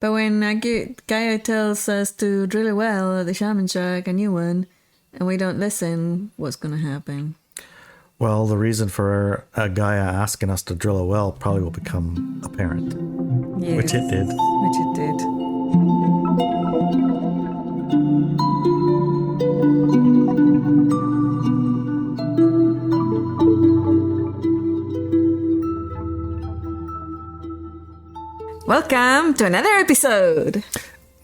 But when Gaia tells us to drill a well at the Shamanshack, a new one, and we don't listen, what's going to happen? Well, the reason for Gaia asking us to drill a well probably will become apparent. Yes, which it did. Which it did. Welcome to another episode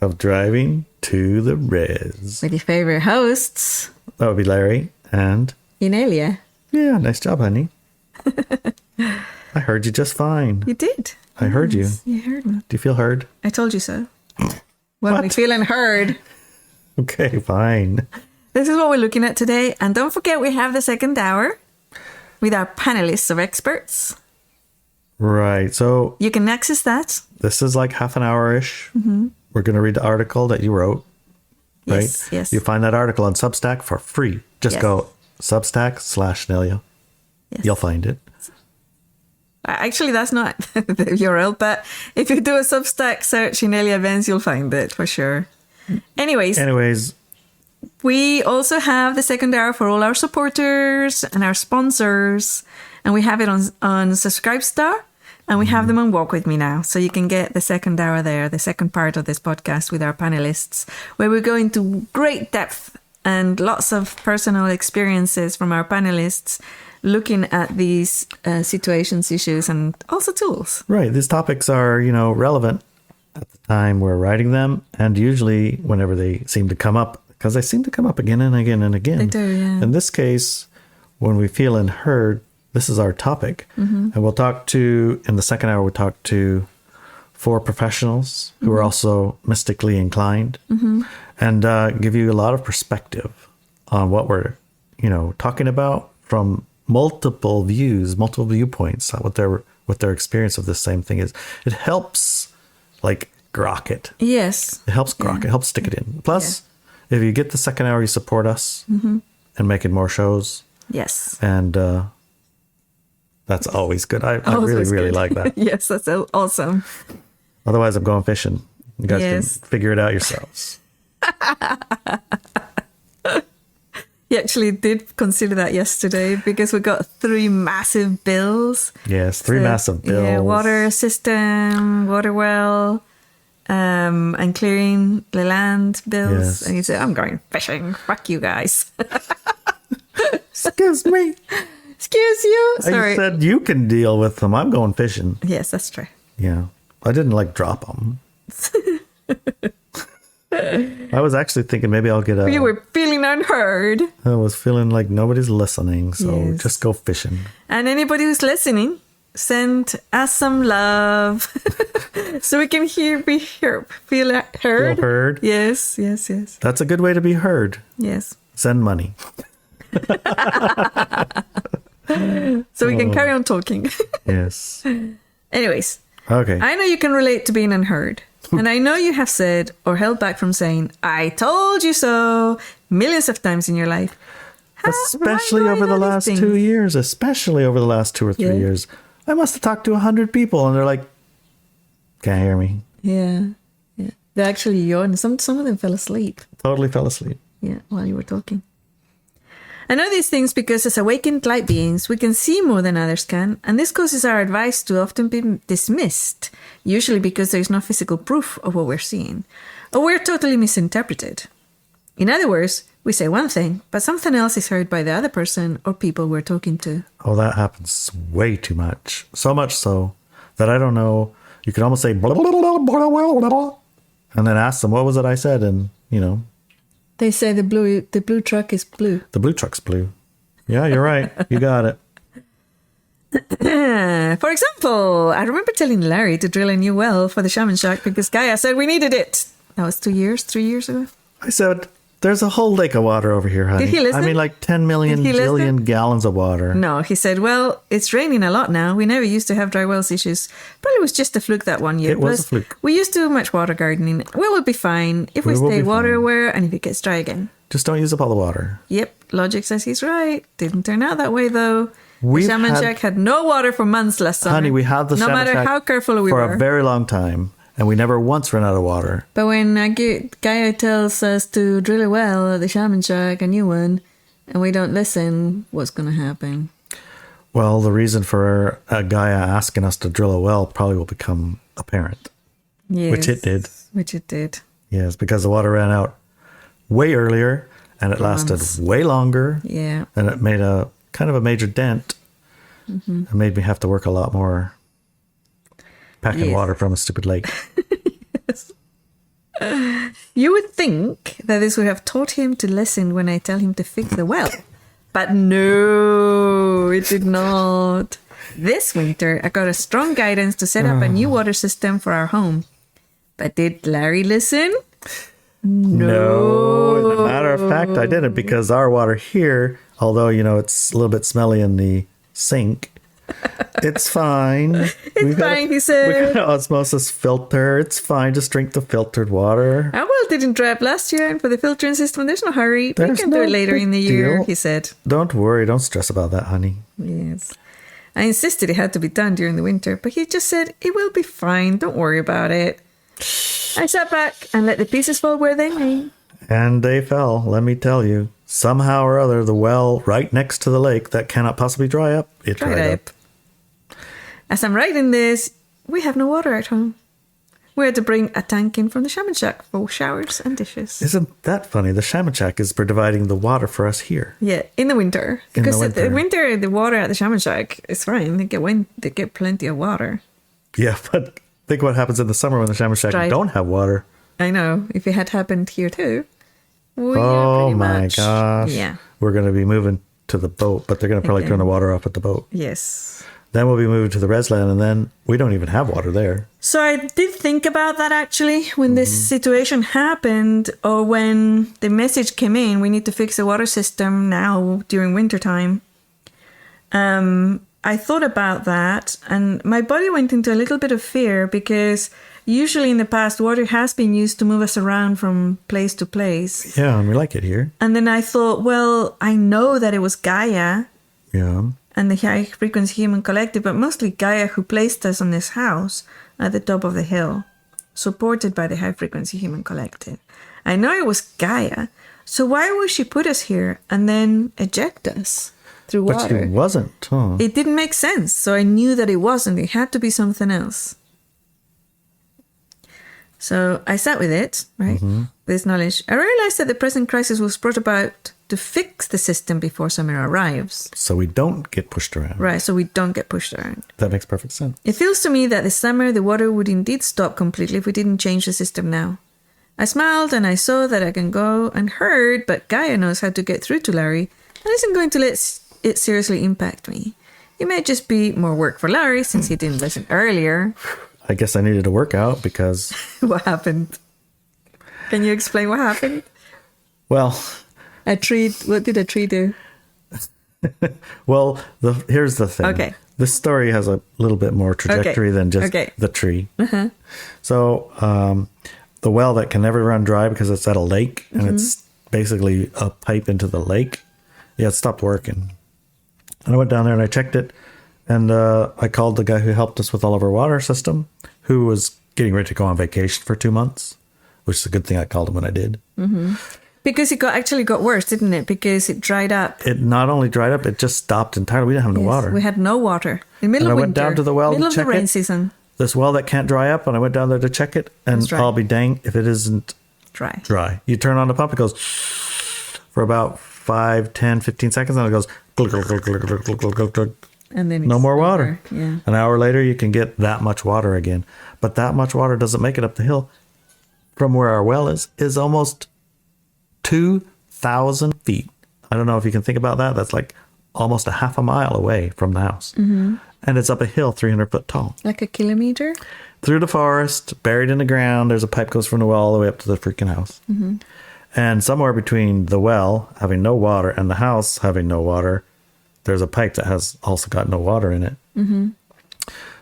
of Driving to the Res. With your favorite hosts. That would be Larry and Inelia. Yeah, nice job, honey. I heard you just fine. You did. I heard you. You heard me. Do you feel heard? I told you so. Well, we're feeling heard. Okay, fine. This is what we're looking at today. And don't forget, we have the second hour with our panelists of experts. Right. So you can access that. This is like half an hour-ish. Mm-hmm. We're going to read the article that you wrote. Right? Yes, yes. You find that article on Substack for free. Just go Substack/Inelia. Yes. You'll find it. Actually, that's not the URL, but if you do a Substack search Inelia Benz, you'll find it for sure. Anyways, we also have the second hour for all our supporters and our sponsors, and we have it on Subscribestar, and we have them on Walk With Me now. So you can get the second hour there, the second part of this podcast with our panelists, where we go into great depth and lots of personal experiences from our panelists, looking at these situations, issues, and also tools. Right. These topics are, relevant at the time we're writing them, and usually whenever they seem to come up, because they seem to come up again and again and again. They do, yeah. In this case, when we feel unheard, this is our topic. Mm-hmm. And in the second hour, we'll talk to 4 professionals who are also mystically inclined, and give you a lot of perspective on what we're, talking about from multiple viewpoints, what their experience of the same thing is. It helps grok it. Yes. It helps grok it, helps stick it in. Plus, if you get the second hour, you support us and making more shows. Yes. And that's always good. I really like that. Yes, that's awesome. Otherwise, I'm going fishing. You guys can figure it out yourselves. He actually did consider that yesterday because we got 3 massive bills. Yes, 3 massive bills. Yeah, water system, water well, and clearing the land bills. Yes. And he said, I'm going fishing. Fuck you guys. Excuse me. Excuse you. Sorry. I said you can deal with them. I'm going fishing. Yes, that's true. Yeah. I didn't drop them. I was actually thinking maybe I'll get You were feeling unheard. I was feeling like nobody's listening, so just go fishing. And anybody who's listening, send us some love so we can feel heard. Feel heard? Yes. That's a good way to be heard. Yes. Send money. So we can carry on talking. Yes. Anyways. Okay. I know you can relate to being unheard. And I know you have said or held back from saying, I told you so, millions of times in your life. Especially over the last 2 years. Especially over the last 2 or 3 years. I must have talked to 100 people and they're like, can't hear me. Yeah. They actually yawned. Some of them fell asleep. Totally fell asleep. Yeah, while you were talking. I know these things because as awakened light beings, we can see more than others can, and this causes our advice to often be dismissed, usually because there is no physical proof of what we're seeing, or we're totally misinterpreted. In other words, we say one thing, but something else is heard by the other person or people we're talking to. Oh, that happens way too much. So much so that I don't know. You could almost say, blah, blah, blah, blah, blah, blah, and then ask them, what was it I said? And, They say the blue truck is blue. The blue truck's blue. Yeah, you're right. You got it. For example, I remember telling Larry to drill a new well for the Shamanshack because Gaia said we needed it. That was 3 years ago. I said, there's a whole lake of water over here, honey. Did he listen? I mean, 10 million billion gallons of water. No, he said, well, it's raining a lot now. We never used to have dry wells issues. Probably was just a fluke that one year. It was a fluke. We used to do much water gardening. We will be fine if we stay water aware and if it gets dry again. Just don't use up all the water. Yep, logic says he's right. Didn't turn out that way, though. The Shamanshack had no water for months last summer. Honey, we had the no Shamanshack matter how careful we were. for a very long time. And we never once ran out of water. But when Gaia tells us to drill a well at the Shamanshack, a new one, and we don't listen, what's going to happen? Well, the reason for Gaia asking us to drill a well probably will become apparent. Yes. Which it did. Which it did. Yes, because the water ran out way earlier, and it lasted way longer. Yeah. And it made a kind of a major dent. It made me have to work a lot more packing water from a stupid lake. Yes. You would think that this would have taught him to listen when I tell him to fix the well. But no, it did not. This winter, I got a strong guidance to set up a new water system for our home. But did Larry listen? No. As a matter of fact, I didn't, because our water here, although, it's a little bit smelly in the sink, it's fine. It's fine, he said. We got an osmosis filter. It's fine. Just drink the filtered water. Our well didn't dry up last year, and for the filtering system, there's no hurry. We can do it later in the year, he said. Don't worry. Don't stress about that, honey. Yes. I insisted it had to be done during the winter, but he just said, it will be fine. Don't worry about it. I sat back and let the pieces fall where they may. And they fell, let me tell you. Somehow or other, the well right next to the lake that cannot possibly dry up, it dried up. As I'm writing this, we have no water at home. We had to bring a tank in from the Shamanshack for showers and dishes. Isn't that funny? The Shamanshack is providing the water for us here. Yeah, in the winter. Because in the winter, the water at the Shamanshack is fine. They get plenty of water. Yeah, but think what happens in the summer when the Shamanshack don't have water. I know. If it had happened here too. Well, oh yeah, my much. gosh. Yeah. We're going to be moving to the boat, but they're going to probably turn the water off at the boat. Yes. Then we'll be moving to the Resland, and then we don't even have water there. So I did think about that actually when this situation happened, or when the message came in, we need to fix the water system now during wintertime. I thought about that, and my body went into a little bit of fear, because usually in the past, water has been used to move us around from place to place. Yeah, and we like it here. And then I thought, well, I know that it was Gaia. Yeah. And the High Frequency Human Collective, but mostly Gaia, who placed us on this house at the top of the hill, supported by the High Frequency Human Collective. I know it was Gaia, so why would she put us here and then eject us through water? But she wasn't, huh? It didn't make sense, so I knew that it wasn't. It had to be something else. So I sat with it, right? This knowledge. I realized that the present crisis was brought about to fix the system before summer arrives. So we don't get pushed around. Right, so we don't get pushed around. That makes perfect sense. It feels to me that this summer the water would indeed stop completely if we didn't change the system now. I smiled and I saw that I can go unheard, but Gaia knows how to get through to Larry and isn't going to let it seriously impact me. It may just be more work for Larry since he didn't listen earlier. I guess I needed to work out because... What happened? Can you explain what happened? Well... What did a tree do? Well, here's the thing. Okay. This story has a little bit more trajectory than just the tree. So the well that can never run dry because it's at a lake and it's basically a pipe into the lake. Yeah, it stopped working. And I went down there and I checked it. And I called the guy who helped us with all of our water system, who was getting ready to go on vacation for 2 months, which is a good thing I called him when I did. Because it actually got worse, didn't it? Because it dried up. It not only dried up, it just stopped entirely. We didn't have no water. We had no water. In the middle of winter. I went down to the well middle to check of the rain season. This well that can't dry up, and I went down there to check it, and I'll be dang if it isn't dry. You turn on the pump, it goes for about 5, 10, 15 seconds, and it goes glug, glug, glug, glug, glug, glug, glug, glug, glug. And then no more water. Yeah. An hour later, you can get that much water again. But that much water doesn't make it up the hill. From where our well is almost 2,000 feet. I don't know if you can think about that. That's like almost a half a mile away from the house. And it's up a hill 300 foot tall. Like a kilometer? Through the forest, buried in the ground. There's a pipe goes from the well all the way up to the freaking house. And somewhere between the well having no water and the house having no water, there's a pipe that has also got no water in it.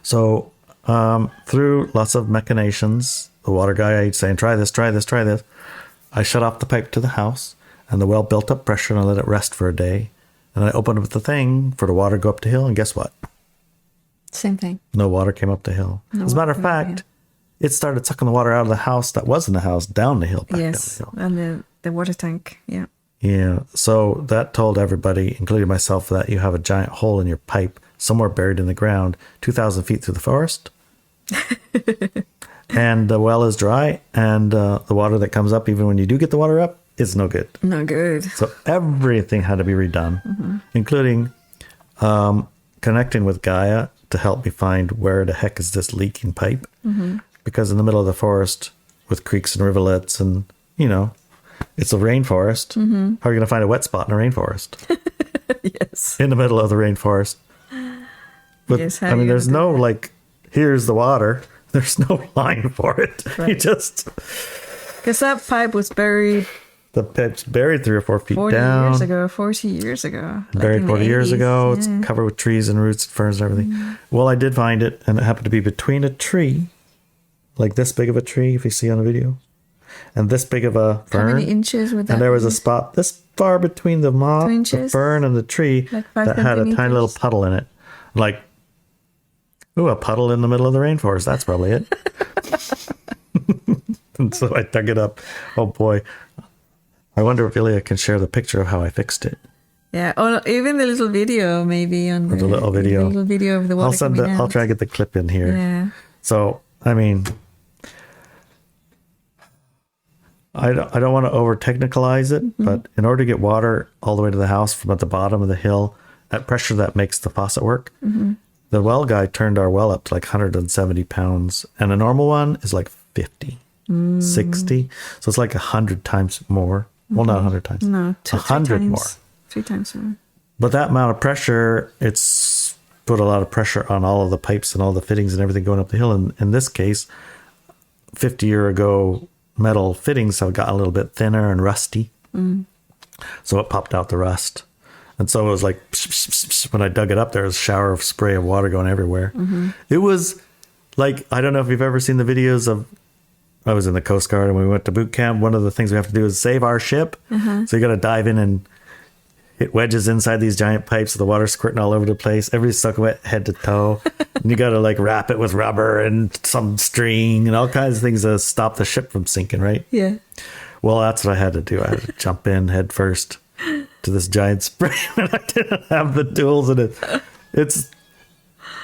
So through lots of machinations, the water guy saying, try this, try this, try this. I shut off the pipe to the house, and the well built up pressure, and I let it rest for a day. And I opened up the thing for the water to go up the hill, and guess what? Same thing. No water came up the hill. As a matter of fact, it started sucking the water out of the house that was in the house down the hill. Back Yes, down the hill. and the water tank. Yeah. Yeah. So that told everybody, including myself, that you have a giant hole in your pipe somewhere buried in the ground, 2,000 feet through the forest. And the well is dry, and the water that comes up, even when you do get the water up, is no good. No good. So everything had to be redone, including connecting with Gaia to help me find where the heck is this leaking pipe. Because in the middle of the forest with creeks and rivulets and, you know, it's a rainforest. How are you going to find a wet spot in a rainforest? Yes. In the middle of the rainforest. But, Yes, I mean, there's no, like, here's the water. There's no line for it. Right. You just... Because that pipe was buried The pipe's buried 3 or 4 feet 40 down. years ago, 40 years ago. Buried 40 years ago. Yeah. It's covered with trees and roots and ferns and everything. Well, I did find it, and it happened to be between a tree, like this big of a tree, if you see on the video, and this big of a fern. How many inches would that And there was be? a spot this far between the moss, 2 the inches? fern, and the tree Like 5 that had a tiny little centimeters? puddle in it. Like, ooh, a puddle in the middle of the rainforest. That's probably it. And so I dug it up. Oh boy. I wonder if Inelia can share the picture of how I fixed it. Yeah, or even the little video, maybe on Or the little video. The little video of the water. I'll try to get the clip in here. Yeah. So, I mean, I don't want to over technicalize it, but in order to get water all the way to the house from at the bottom of the hill at pressure that makes the faucet work, the well guy turned our well up to like 170 pounds, and a normal one is like 50, 60. So it's like 100 times more. Well, not 100 times. No, 100 more. 3 times more. But that amount of pressure, it's put a lot of pressure on all of the pipes and all the fittings and everything going up the hill. And in this case, 50-year ago metal fittings have got a little bit thinner and rusty. So it popped out the rust. And so it was like, psh, psh, psh, psh, when I dug it up, there was a shower of spray of water going everywhere. It was like, I don't know if you've ever seen the videos of, I was in the Coast Guard and we went to boot camp. One of the things we have to do is save our ship. So you got to dive in and hit wedges inside these giant pipes with the water squirting all over the place. Everybody's stuck wet head to toe. And you got to like wrap it with rubber and some string and all kinds of things to stop the ship from sinking, right? Yeah. Well, that's what I had to do. I had to jump in head first to this giant spray. And I didn't have the tools in it.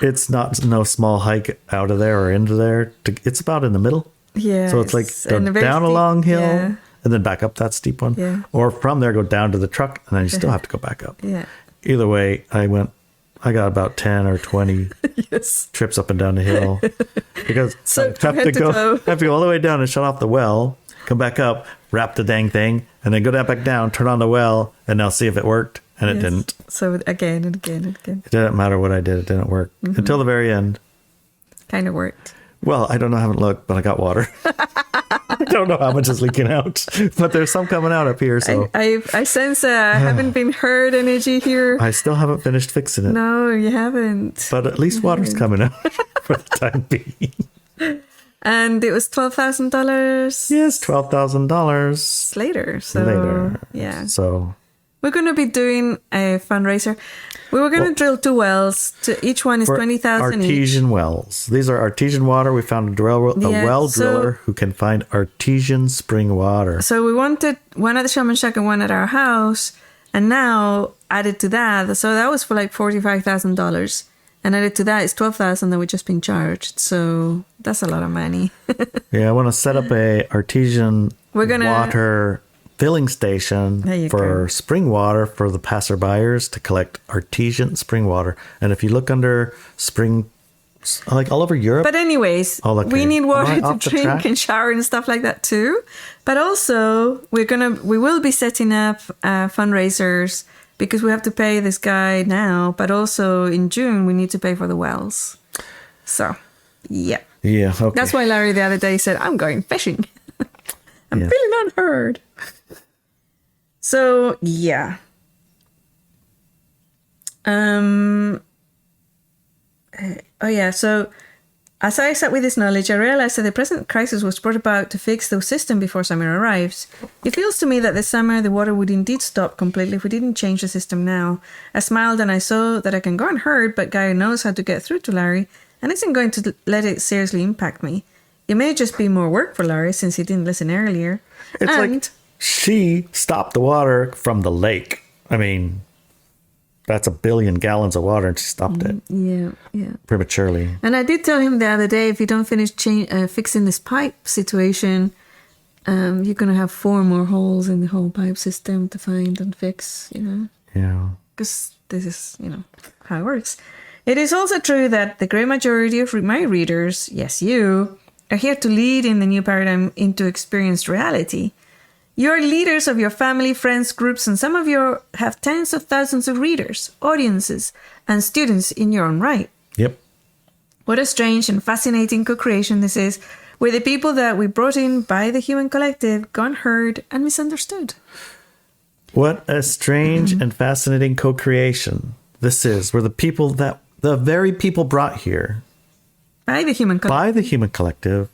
It's not no small hike out of there or into there. It's about in the middle. Yeah. So it's like and go very down a steep- long hill Yeah. and then back up that steep one. Yeah. Or from there, go down to the truck and then you still have to go back up. Yeah. Either way, I got about 10 or 20 Yes. trips up and down the hill because So I have head to to go, toe. I have to go all the way down and shut off the well, come back up, wrap the dang thing, and then go down back down, turn on the well, and now see if it worked. And it Yes. didn't. So again and again and again. It didn't matter what I did. It didn't work until the very end. Kind of worked. Well, I don't know. I haven't looked, but I got water. I don't know how much is leaking out, but there's some coming out up here. So I sense haven't been heard energy here. I still haven't finished fixing it, No, you haven't. but at least water's coming out for the time being. And it was $12,000 Yes, $12,000 later. So later. yeah, So we're going to be doing a fundraiser. We were going to drill 2 wells. Each one is for 20,000 each. artesian wells. These are artesian water. We found a Yeah, well so- driller who can find artesian spring water. So we wanted one at the Shamanshack and one at our house, and now added to that, so that was for like $45,000, and added to that is $12,000 that we've just been charged. So that's a lot of money. Yeah, I want to set up a artesian We're gonna- water filling There station you for go. spring water for the passerbyers to collect artesian spring water. And if you look under spring, like all over Europe, But anyways, Oh, okay. we need water Am I to off the drink track? and shower and stuff like that too. But also we will be setting up fundraisers because we have to pay this guy now, but also in June we need to pay for the wells. So, yeah. yeah, okay. That's why Larry the other day said, I'm going fishing. I'm Yeah. feeling unheard. So, yeah. Oh, yeah. So, as I sat with this knowledge, I realized that the present crisis was brought about to fix the system before summer arrives. It feels to me that this summer the water would indeed stop completely if we didn't change the system now. I smiled and I saw that I can go unheard, but Gaia knows how to get through to Larry and isn't going to let it seriously impact me. it may just be more work for Larry since he didn't listen earlier. It's like she stopped the water from the lake. I mean, that's 1 billion gallons of water, and she stopped it. Yeah. Prematurely. And I did tell him the other day, if you don't finish fixing this pipe situation, you're going to have 4 more holes in the whole pipe system to find and fix, Yeah. Because this is, how it works. It is also true that the great majority of my readers, yes, you, are here to lead in the new paradigm into experienced reality. You are leaders of your family, friends, groups, and some of you have tens of thousands of readers, audiences, and students in your own right. Yep. What a strange and fascinating co-creation this is with the people that we brought in by the human collective, gone heard, and misunderstood. What a strange and fascinating co-creation this is. We're the very people brought here by the human collective,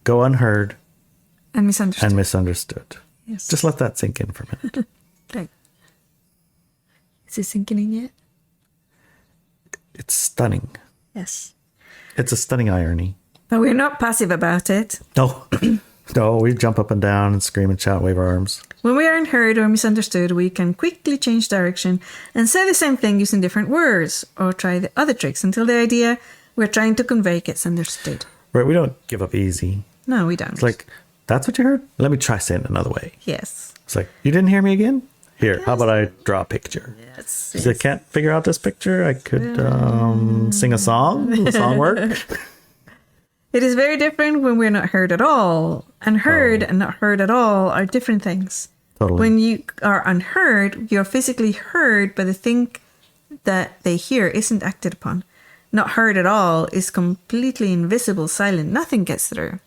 go unheard and misunderstood. Yes. Just let that sink in for a minute. Okay. Is it sinking in yet? It's stunning. Yes. It's a stunning irony. But we're not passive about it. No. No, we jump up and down and scream and shout, wave our arms. When we are unheard or misunderstood, we can quickly change direction and say the same thing using different words or try the other tricks until the idea we're trying to convey gets understood. Right, we don't give up easy. No, we don't. It's like, that's what you heard? Let me try saying it another way. Yes. It's like, you didn't hear me again? Here, how about I draw a picture? Yes. If I can't figure out this picture, I could sing a song. Will the song work? It is very different when we're not heard at all. Unheard and not heard at all are different things. Totally. When you are unheard, you're physically heard, but the thing that they hear isn't acted upon. Not heard at all is completely invisible, silent. Nothing gets through.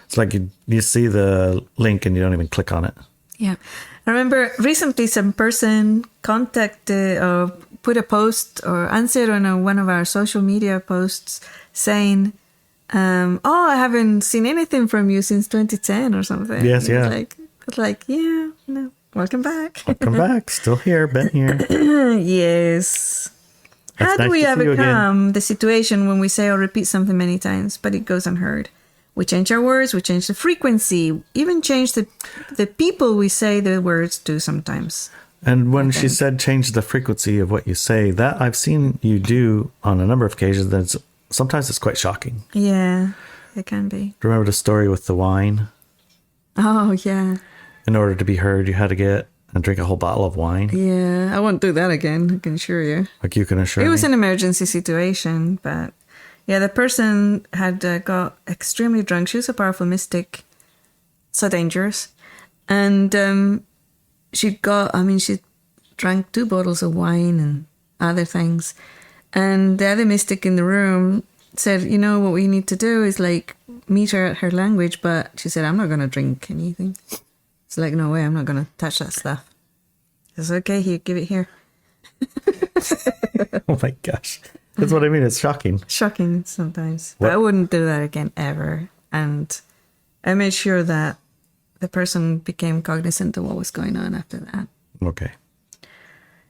It's like you see the link and you don't even click on it. Yeah. I remember recently some person contacted or put a post or answered on one of our social media posts saying, I haven't seen anything from you since 2010 or something. Yes, yeah. No, welcome back. Welcome back. Still here, been here. Yes. How do we overcome the situation when we say or repeat something many times, but it goes unheard? We change our words, we change the frequency, even change the people we say the words to sometimes. And when she said change the frequency of what you say, that I've seen you do on a number of occasions. Sometimes it's quite shocking. Yeah, it can be. Remember the story with the wine? Oh, yeah. In order to be heard, you had to get and drink a whole bottle of wine. Yeah, I won't do that again, I can assure you. Like you can assure me? It was an emergency situation, but yeah, the person had got extremely drunk. She was a powerful mystic, so dangerous. And she drank 2 bottles of wine and other things. And the other mystic in the room said, what we need to do is meet her at her language. But she said, I'm not going to drink anything. It's like, no way, I'm not going to touch that stuff. It's okay, here, give it here. Oh my gosh. That's what I mean. It's shocking. Shocking sometimes. But I wouldn't do that again ever. And I made sure that the person became cognizant of what was going on after that. Okay.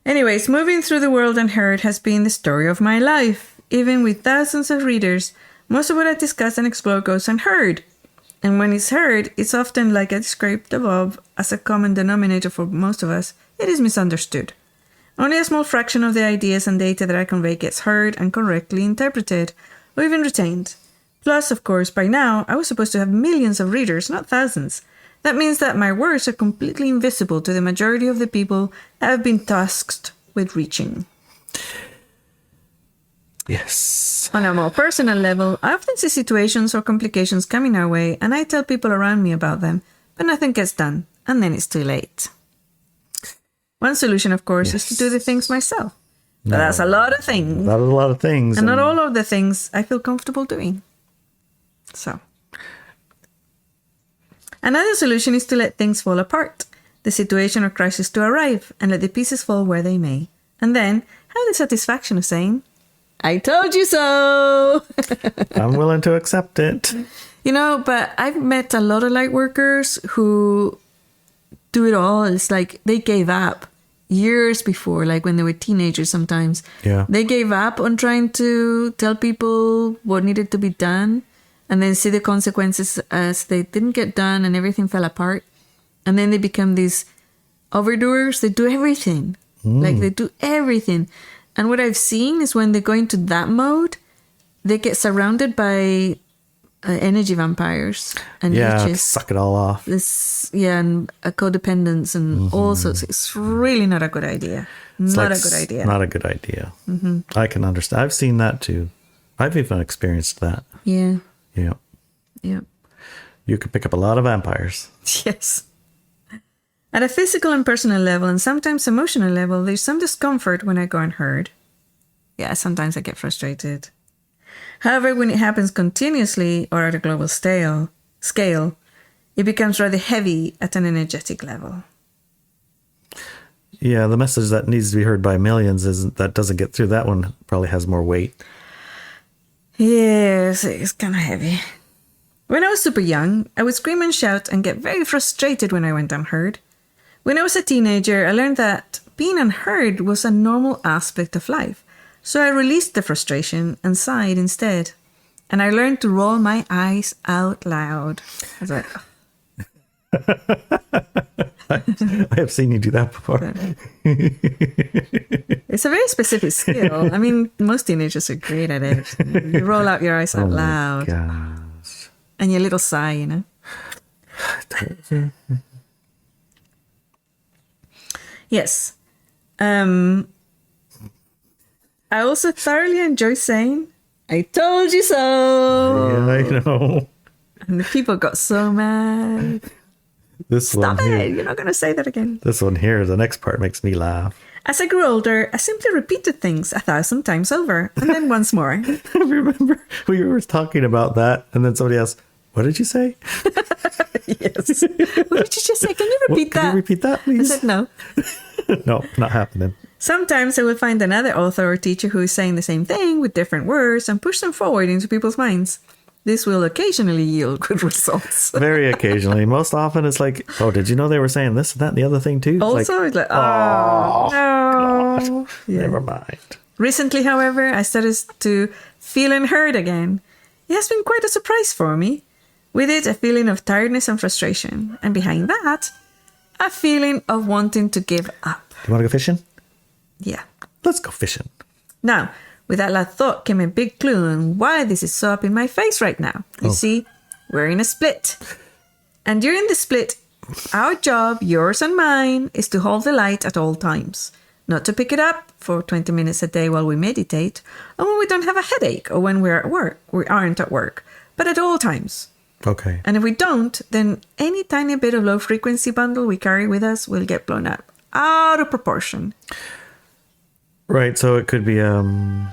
Anyways, moving through the world unheard has been the story of my life. Even with thousands of readers, most of what I discuss and explore goes unheard. And when it's heard, it's often like I described above as a common denominator for most of us. It is misunderstood. Only a small fraction of the ideas and data that I convey gets heard and correctly interpreted, or even retained. Plus, of course, by now, I was supposed to have millions of readers, not thousands. That means that my words are completely invisible to the majority of the people that have been tasked with reaching. Yes. On a more personal level, I often see situations or complications coming our way, and I tell people around me about them, but nothing gets done, and then it's too late. One solution, of course, is to do the things myself. But that's a lot of things. That is a lot of things. And not all of the things I feel comfortable doing. So. Another solution is to let things fall apart, the situation or crisis to arrive, and let the pieces fall where they may. And then have the satisfaction of saying, I told you so! I'm willing to accept it. But I've met a lot of light workers who do it all. It's like they gave up years before, like when they were teenagers sometimes. Yeah. They gave up on trying to tell people what needed to be done. and then see the consequences as they didn't get done and everything fell apart. And then they become these overdoers. They do everything. Like they do everything. And what I've seen is when they go into that mode, they get surrounded by energy vampires and leeches. Suck it all off. And codependence and all sorts. It's really not a good idea. Not a good idea. I can understand. I've seen that too. I've even experienced that. Yeah. Yeah. Yeah. You could pick up a lot of vampires. Yes. At a physical and personal level, and sometimes emotional level, there's some discomfort when I go unheard. Yeah, sometimes I get frustrated. However, when it happens continuously or at a global scale, it becomes rather heavy at an energetic level. Yeah, the message that needs to be heard by millions that doesn't get through. That one probably has more weight. Yes, it's kind of heavy. When I was super young, I would scream and shout and get very frustrated when I went unheard. When I was a teenager, I learned that being unheard was a normal aspect of life. So I released the frustration and sighed instead. And I learned to roll my eyes out loud. I was like, I have seen you do that before. It's a very specific skill. I mean, most teenagers are great at it. You roll out your eyes out loud. Gosh. And your little sigh, you know. Yes. I also thoroughly enjoy saying, I told you so. Yeah, I know. And the people got so mad. Stop it. You're not going to say that again. This one here, the next part makes me laugh. As I grew older, I simply repeated things 1,000 times over and then once more. I remember we were talking about that and then somebody asked, what did you say? Yes. What did you just say? Can you repeat that? Can you repeat that, please? I said no. No, not happening. Sometimes I will find another author or teacher who is saying the same thing with different words and push them forward into people's minds. This will occasionally yield good results. Very occasionally. Most often it's like, oh, did you know they were saying this and that and the other thing too? Also, it's like, oh, no. Yeah. Never mind. Recently, however, I started to feel unheard again. It has been quite a surprise for me. With it, a feeling of tiredness and frustration. And behind that, a feeling of wanting to give up. Do you want to go fishing? Yeah. Let's go fishing. Now, with that last thought came a big clue on why this is so up in my face right now. You see, we're in a split. And during the split, our job, yours and mine, is to hold the light at all times. Not to pick it up for 20 minutes a day while we meditate, or when we don't have a headache, or when we're at work. We aren't at work, but at all times. Okay. And if we don't, then any tiny bit of low frequency bundle we carry with us will get blown up out of proportion. Right. So it could be, in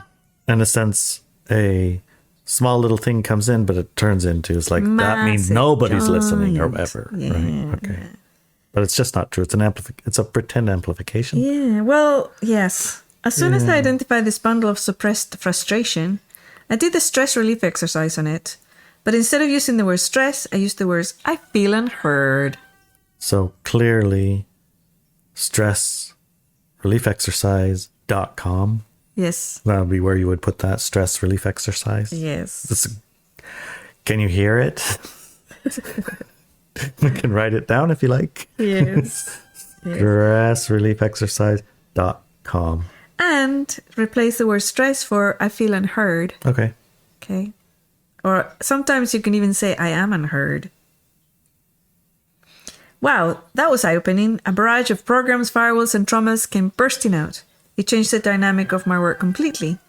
a sense, a small little thing comes in, but it turns into, it's like, massive, that means nobody's listening or whatever. Yeah. Right. Okay. But it's just not true. It's it's a pretend amplification. Yeah. Well, yes. As soon as I identified this bundle of suppressed frustration, I did the stress relief exercise on it. But instead of using the word stress, I used the words, I feel unheard. So clearly, stressreliefexercise.com. Yes. That would be where you would put that, stress relief exercise. Yes. Can you hear it? We can write it down if you like. Yes. Stressreliefexercise.com. And replace the word stress for I feel unheard. Okay. Okay. Or sometimes you can even say, I am unheard. Wow, that was eye-opening. A barrage of programs, firewalls, and traumas came bursting out. It changed the dynamic of my work completely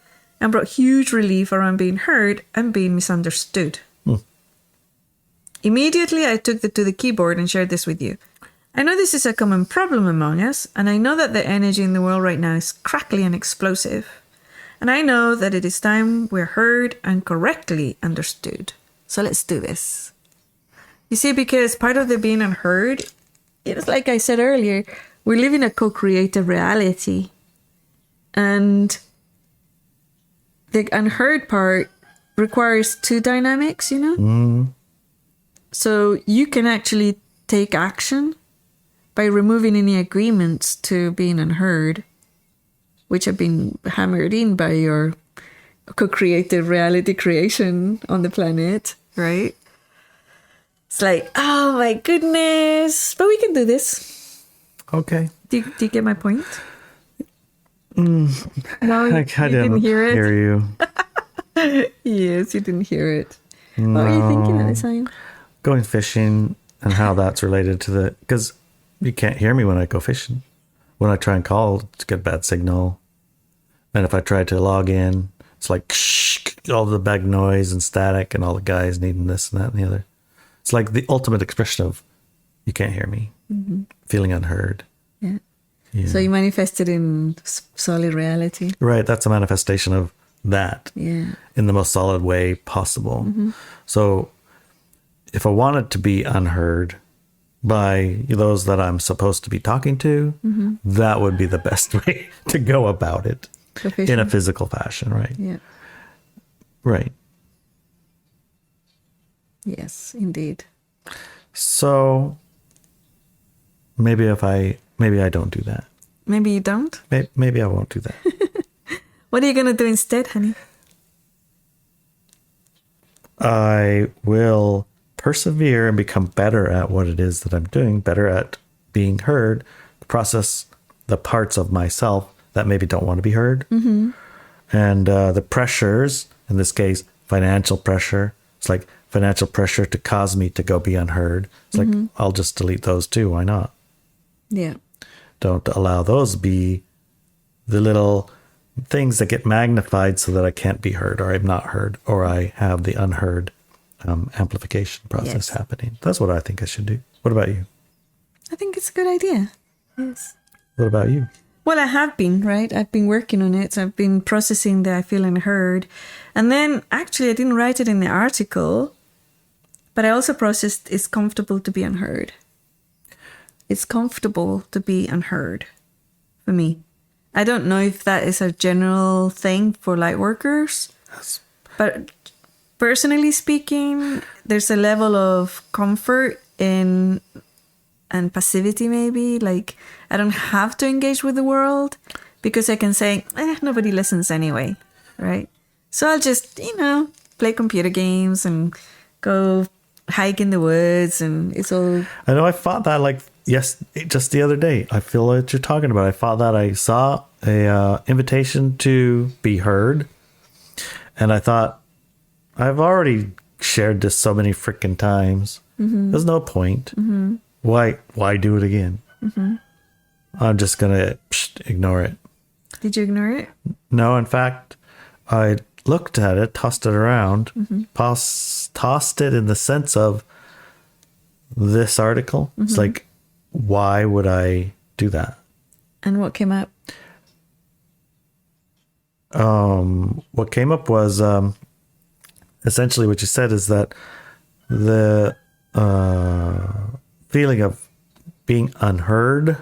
and brought huge relief around being heard and being misunderstood. Immediately, I took it to the keyboard and shared this with you. I know this is a common problem among us, and I know that the energy in the world right now is crackly and explosive. And I know that it is time we're heard and correctly understood. So let's do this. You see, because part of the being unheard, it's like I said earlier, we live in a co-creative reality. And the unheard part requires two dynamics, you know? So you can actually take action by removing any agreements to being unheard, which have been hammered in by your co-creative reality creation on the planet. right? It's like, oh my goodness, but we can do this. Okay. Do you get my point? No, I didn't hear you. Yes, you didn't hear it. No. What were you thinking at the time? Going fishing and how that's related to because you can't hear me when I go fishing. When I try and call, it's got bad signal. And if I try to log in, it's like all the bag noise and static and all the guys needing this and that and the other. It's like the ultimate expression of you can't hear me, feeling unheard. Yeah. So you manifested in solid reality. Right. That's a manifestation of that in the most solid way possible. So if I wanted to be unheard by those that I'm supposed to be talking to, that would be the best way to go about it in a physical fashion, right? Yeah. Right. Yes, indeed. So maybe I don't do that. Maybe you don't? Maybe I won't do that. What are you going to do instead, honey? I will persevere and become better at what it is that I'm doing, better at being heard, process the parts of myself that maybe don't want to be heard. And the pressures, in this case, financial pressure. It's like financial pressure to cause me to go be unheard. It's like, I'll just delete those too. Why not? Yeah. Don't allow those be the little things that get magnified so that I can't be heard or I'm not heard or I have the unheard amplification process happening. That's what I think I should do. What about you? I think it's a good idea. Yes. What about you? Well, I have been, right? I've been working on it. So I've been processing that I feel unheard. And then actually I didn't write it in the article, but I also processed it's comfortable to be unheard. It's comfortable to be unheard for me. I don't know if that is a general thing for light workers, but personally speaking, there's a level of comfort in and passivity maybe. Like I don't have to engage with the world because I can say, nobody listens anyway, right? So I'll just, play computer games and go hike in the woods and it's all... I know I thought that just the other day. I feel what you're talking about. I thought that I saw a invitation to be heard and I thought, I've already shared this so many freaking times. There's no point. Why do it again? I'm just going to ignore it. Did you ignore it? No, in fact, I looked at it, tossed it around, tossed it in the sense of this article. It's like, why would I do that? And what came up? What came up was essentially what you said is that the feeling of being unheard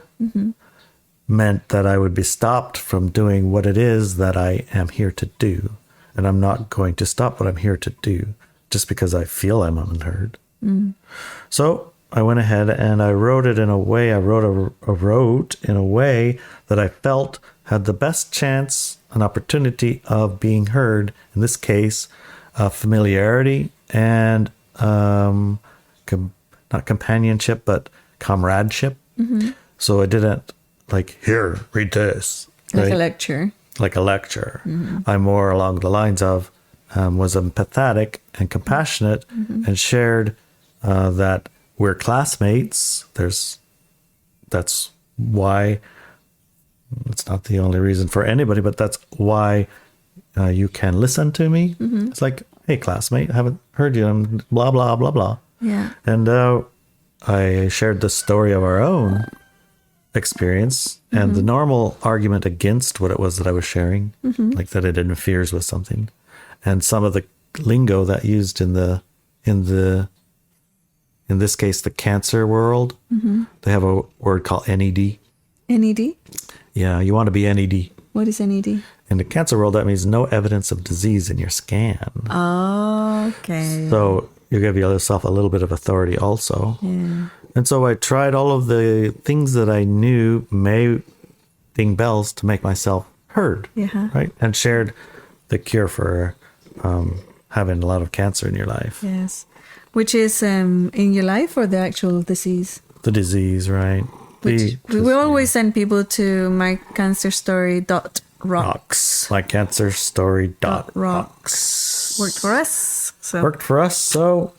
meant that I would be stopped from doing what it is that I am here to do. And I'm not going to stop what I'm here to do just because I feel I'm unheard. So I went ahead and I wrote it in a way, I wrote in a way that I felt had the best chance, an opportunity of being heard. In this case, familiarity and not companionship, but comradeship. So I didn't here, read this. Like right? a lecture. Like a lecture. I'm more along the lines of was empathetic and compassionate and shared that we're classmates. That's why, it's not the only reason for anybody, but that's why you can listen to me. It's like, hey, classmate, I haven't heard you, and blah, blah, blah, blah. Yeah. And I shared the story of our own experience and the normal argument against what it was that I was sharing, like that it interferes with something. And some of the lingo that used in this case, the cancer world, they have a word called NED. NED? Yeah, you want to be NED. What is NED? In the cancer world, that means no evidence of disease in your scan. Oh, okay. So you give yourself a little bit of authority also. Yeah. And so I tried all of the things that I knew may ding bells to make myself heard, right? And shared the cure for having a lot of cancer in your life. Yes. Which is in your life or the actual disease? The disease, right? We always send people to mycancerstory.rocks. Mycancerstory.rocks. Worked for us. So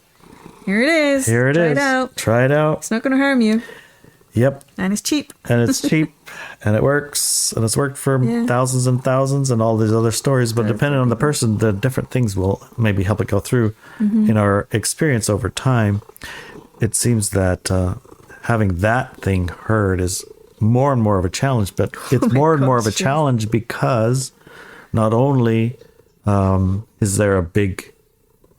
here it is. Try it out. Try it out. It's not going to harm you. Yep. And it's cheap. And it's cheap. And it works. And it's worked for thousands and thousands and all these other stories. But depending on the person, the different things will maybe help it go through. In our experience over time, it seems that having that thing heard is more and more of a challenge. But it's more and more of a challenge because not only is there a big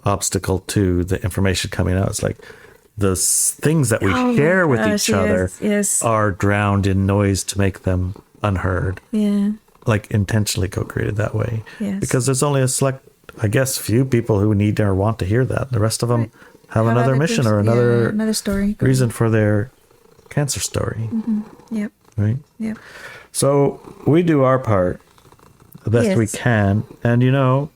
obstacle to the information coming out, it's like the things that we share with each other are drowned in noise to make them unheard. Yeah. Like intentionally co-created that way. Yes. Because there's only a select, I guess, few people who need or want to hear that. The rest of them have another mission or another story reason for their cancer story. Yep. Right? Yep. So we do our part the best we can. And, you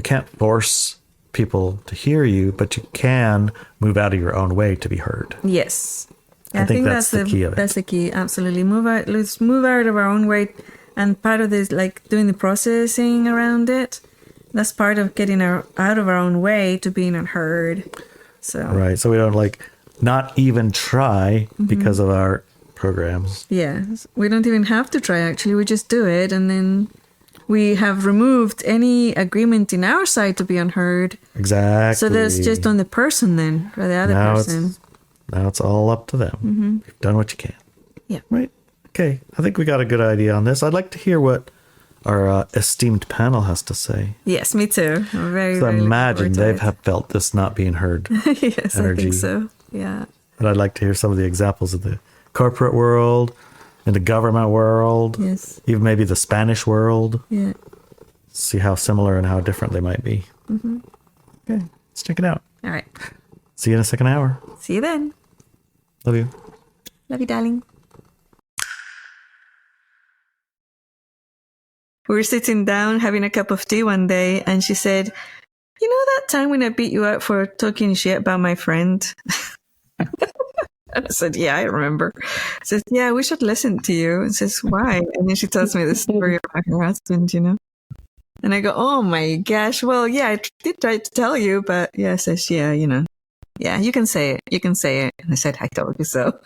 can't force people to hear you, but you can move out of your own way to be heard. Yes. I think that's the key of it. That's the key. Absolutely. Let's move out of our own way. And part of this, like doing the processing around it, that's part of getting out of our own way to being unheard. So right. So we don't not even try because of our programs. Yeah. We don't even have to try, actually. We just do it. And then we have removed any agreement in our side to be unheard. Exactly. So that's just on the person then, or the other person. Now it's all up to them. You've done what you can. Yeah. Right. Okay. I think we got a good idea on this. I'd like to hear what our esteemed panel has to say. Yes, me too. I'm very imagine they've felt this not being heard. Yes, energy. I think so. Yeah. But I'd like to hear some of the examples of the corporate world, in the government world, even maybe the Spanish world. Yeah. See how similar and how different they might be. Okay, let's check it out. All right. See you in a second hour. See you then. Love you. Love you, darling. We were sitting down having a cup of tea one day, and she said, "You know that time when I beat you up for talking shit about my friend?" And I said, "Yeah, I remember." She says, "Yeah, we should listen to you." And says, "Why?" And then she tells me the story about her husband, And I go, "Oh my gosh. Well, yeah, I did try to tell you, but yeah," says, "Yeah, yeah, you can say it. You can say it." And I said, "I told you so."